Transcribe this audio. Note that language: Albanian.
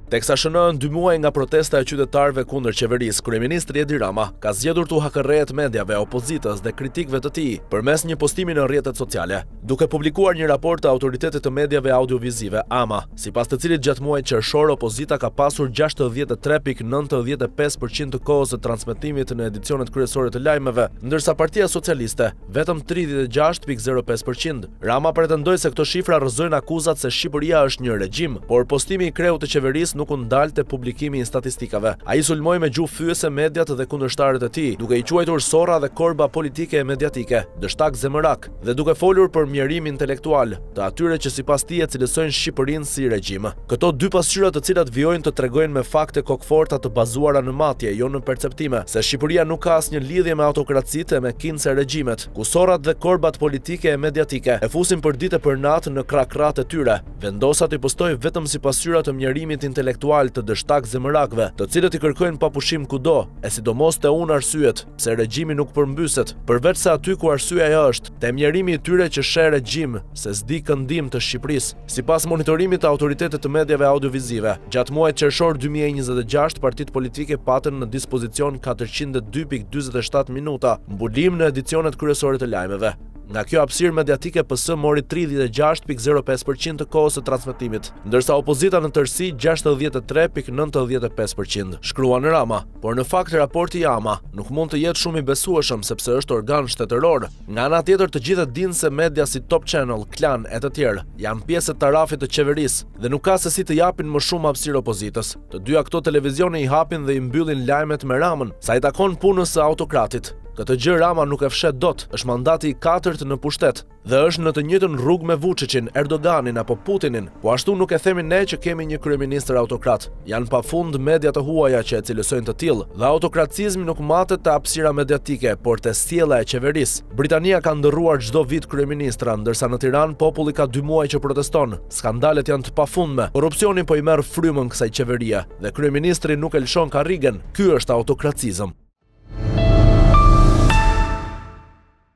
Teksa shënohen 2 muaj nga protesta e qytetarëve kundër qeverisë, kryeministri Edi Rama ka zgjedhur tu hakarrejt mediave, opozitës dhe kritikëve të tij përmes një postimi në rrjetet sociale, duke publikuar një raport të Autoritetit të Mediave Audiovizive, AMA, sipas të cilit gjatë muajit qershor opozita ka pasur 63.95% të kohës së transmetimit në edicionet kryesore të lajmeve, ndërsa Partia Socialiste vetëm 36.05%. Rama pretendoi se këto shifra rrëzojnë akuzat se Shqipëria është një regjim, por postimi i kreut të qeverisë nuk u ndalte publikimi i statistikave. Ai sulmoi me gjuhë fyese mediat dhe kundërshtarët e tij, duke i quajtur sorra dhe korba politike e mediatike, dështak zemërak, dhe duke folur për mjerim intelektual të atyre që sipas tij e cilësojnë Shqipërinë si regjim. Këto dy pasqyra të cilat vijojnë të tregojnë me fakte kokforta të bazuara në matje, jo në perceptime, se Shqipëria nuk ka asnjë lidhje me autokracitë e me kinse regjimet, ku sorrat dhe korbat politike e mediatike e fusin për ditë për natë në krakrat e tyre. Vendosat i postojnë vetëm si pasqyra të mjerimit intelektual të dështak zemërakve, të cilët i kërkojnë papushim kudo, e sidomos te unë arsyet, pse regjimi nuk përmbyset, përveç se aty ku arsyeja është te mjerimi i tyre që sheh regjim, se s'di këndim të Shqipërisë. Sipas monitorimit të Autoritetit të Mediave Audiovizive, gjatë muajit qershor 2026, partitë politike patën në dispozicion 402.47 minuta mbulim në edicionet kryesore të lajmeve. Nga kjo hapësirë mediatike PS mori 36.05% të kohës së transmetimit, ndërsa opozita në tërësi 63.95%, shkruan Rama, por në fakt raporti i AMA nuk mund të jetë shumë i besueshëm sepse është organ shtetëror. Nga ana tjetër të gjithë dinë se media si Top Channel, Klan e të tjerë janë pjesë e tarafit të qeverisë dhe nuk ka se si të japin më shumë hapësirë opozitës. Të dyja këto televizione i hapin dhe i mbyllin lajmet me Ramën, sa i takon punës së autokratit. Këtë gjë Rama nuk e fshet dot, është mandati i 4 në pushtet dhe është në të njëjtën rrugë me Vučićin, Erdoganin apo Putinin, po ashtu nuk e themi ne që kemi një kryeministër autokrat. Janë pafund media të huaja që e cilësojnë të tillë, dhe autokracizmi nuk matet te hapësira mediatike, por te sjellja e qeverisë. Britania ka ndërruar çdo vit kryeministra, ndërsa në Tiranë populli ka 2 muaj që proteston. Skandalet janë të pafundme, korrupsioni po i merr frymën kësaj qeverie dhe kryeministri nuk e lëshon karrigen. Ky është autokracizëm.